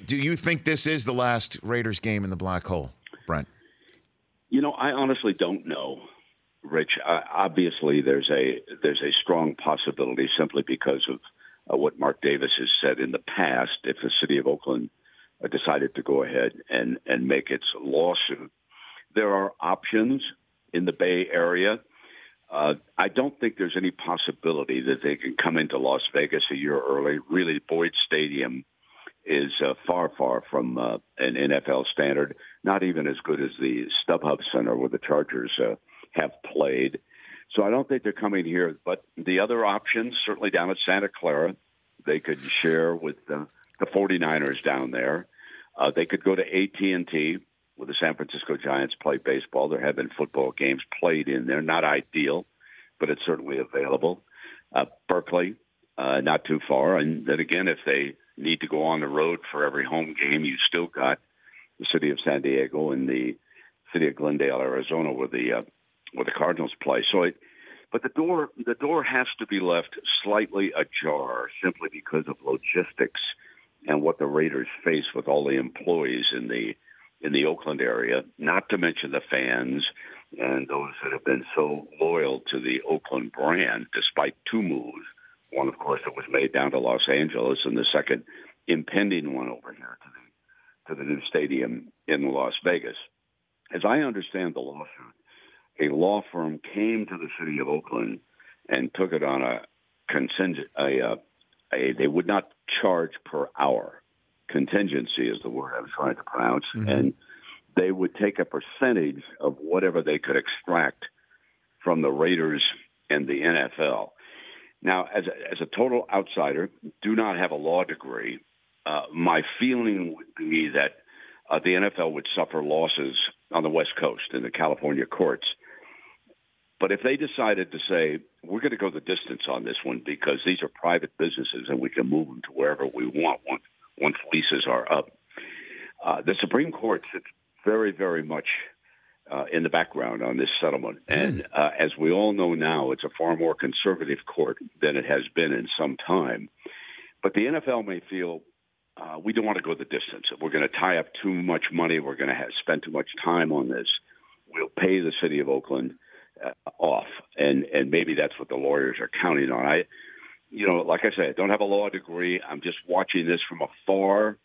Do you think this is the last Raiders game in the black hole, Brent? I honestly don't know, Rich. Obviously, there's a strong possibility simply because of what Mark Davis has said in the past. If the city of Oakland decided to go ahead and make its lawsuit, there are options in the Bay Area. I don't think there's any possibility that they can come into Las Vegas a year early. Really, Boyd Stadium is far from an NFL standard, not even as good as the StubHub Center where the Chargers have played. So I don't think they're coming here. But the other options, certainly down at Santa Clara, they could share with the 49ers down there. They could go to AT&T where the San Francisco Giants play baseball. There have been football games played in there. Not ideal, but it's certainly available. Berkeley, not too far. And then again, if they need to go on the road for every home game, you still got the city of San Diego and the city of Glendale, Arizona, where the Cardinals play. But the door has to be left slightly ajar simply because of logistics and what the Raiders face with all the employees in the Oakland area, not to mention the fans and those that have been so loyal to the Oakland brand despite two moves. One, of course, that was made down to Los Angeles, and the second impending one over here to the new stadium in Las Vegas. As I understand the lawsuit, a law firm came to the city of Oakland and took it on a contingent. They would not charge per hour. Contingency is the word I was trying to pronounce, and they would take a percentage of whatever they could extract from the Raiders and the NFL. Now, as a total outsider, do not have a law degree, my feeling would be that the NFL would suffer losses on the West Coast in the California courts. But if they decided to say, we're going to go the distance on this one because these are private businesses and we can move them to wherever we want once leases are up, the Supreme Court sits very, very much in the background on this settlement. And as we all know now, it's a far more conservative court than it has been in some time. But the NFL may feel we don't want to go the distance. We're going to tie up too much money. We're going to spend too much time on this. We'll pay the city of Oakland off. And maybe that's what the lawyers are counting on. Like I said, I don't have a law degree. I'm just watching this from afar.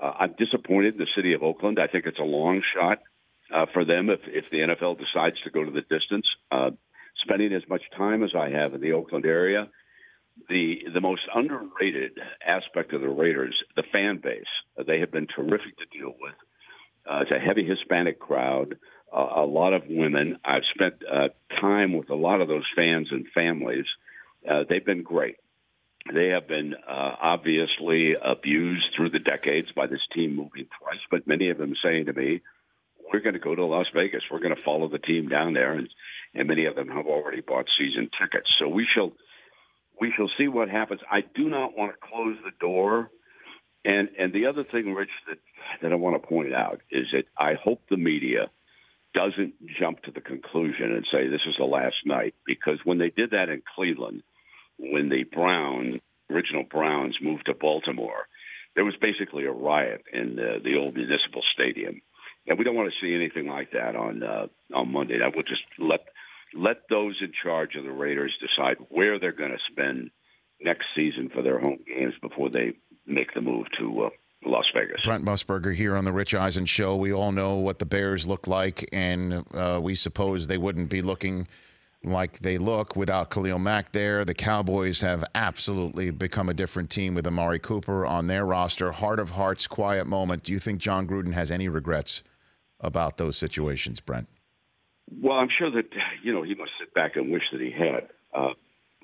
I'm disappointed in the city of Oakland. I think it's a long shot for them if the NFL decides to go to the distance. Spending as much time as I have in the Oakland area, the most underrated aspect of the Raiders, the fan base, they have been terrific to deal with. It's a heavy Hispanic crowd, a lot of women. I've spent time with a lot of those fans and families. They've been great. They have been obviously abused through the decades by this team moving twice, but many of them saying to me, we're going to go to Las Vegas. We're going to follow the team down there, and many of them have already bought season tickets. So we shall see what happens. I do not want to close the door. And the other thing, Rich, that I want to point out is that I hope the media doesn't jump to the conclusion and say this is the last night, because when they did that in Cleveland, when the original Browns moved to Baltimore, there was basically a riot in the old municipal stadium. And we don't want to see anything like that on Monday. I will just let those in charge of the Raiders decide where they're going to spend next season for their home games before they make the move to Las Vegas. Brent Musburger here on the Rich Eisen Show. We all know what the Bears look like, and we suppose they wouldn't be looking like they look without Khalil Mack there. The Cowboys have absolutely become a different team with Amari Cooper on their roster. Heart of hearts, quiet moment. Do you think John Gruden has any regrets about those situations, Brent? Well, I'm sure that, he must sit back and wish that he had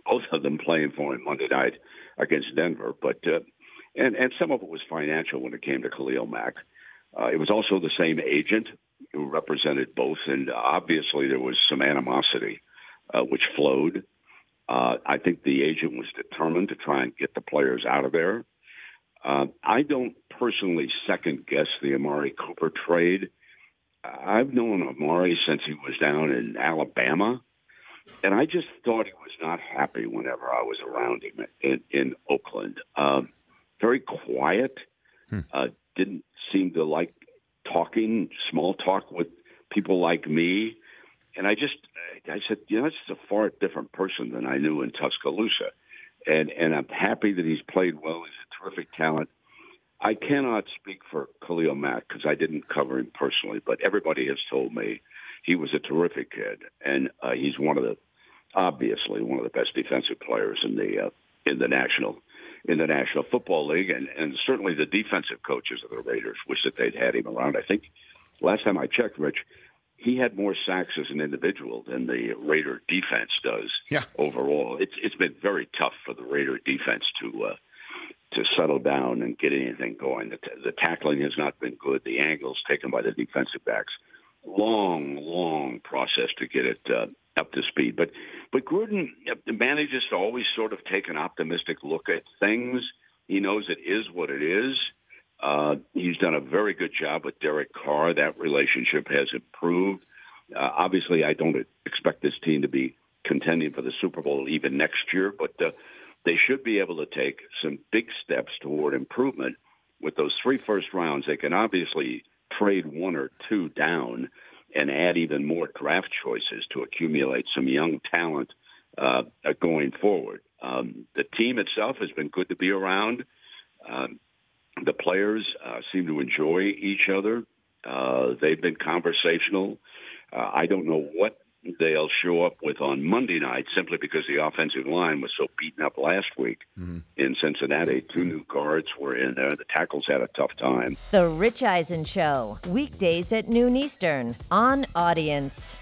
both of them playing for him Monday night against Denver. But and some of it was financial when it came to Khalil Mack. It was also the same agent who represented both, and obviously there was some animosity which flowed. I think the agent was determined to try and get the players out of there. I don't personally second-guess the Amari Cooper trade. I've known Amari since he was down in Alabama, and I just thought he was not happy whenever I was around him in Oakland. Very quiet, didn't seem to like talking, small talk with people like me. And I said, this is a far different person than I knew in Tuscaloosa. And I'm happy that he's played well. He's a terrific talent. I cannot speak for Khalil Mack because I didn't cover him personally, but everybody has told me he was a terrific kid, and he's obviously one of the best defensive players in the National Football League, and certainly the defensive coaches of the Raiders wish that they'd had him around. I think last time I checked, Rich, he had more sacks as an individual than the Raider defense does. Yeah. Overall. It's been very tough for the Raider defense to settle down and get anything going. The tackling has not been good. The angles taken by the defensive backs, long process to get it up to speed. But Gruden manages to always sort of take an optimistic look at things. He knows it is what it is. He's done a very good job with Derek Carr. That relationship has improved. Obviously, I don't expect this team to be contending for the Super Bowl even next year, but they should be able to take some big steps toward improvement. With those 3 first rounds, they can obviously trade 1 or 2 down and add even more draft choices to accumulate some young talent going forward. The team itself has been good to be around. The players seem to enjoy each other. They've been conversational. I don't know what they'll show up with on Monday night simply because the offensive line was so beaten up last week in Cincinnati. 2 new guards were in there. The tackles had a tough time. The Rich Eisen Show, weekdays at noon Eastern on Audience.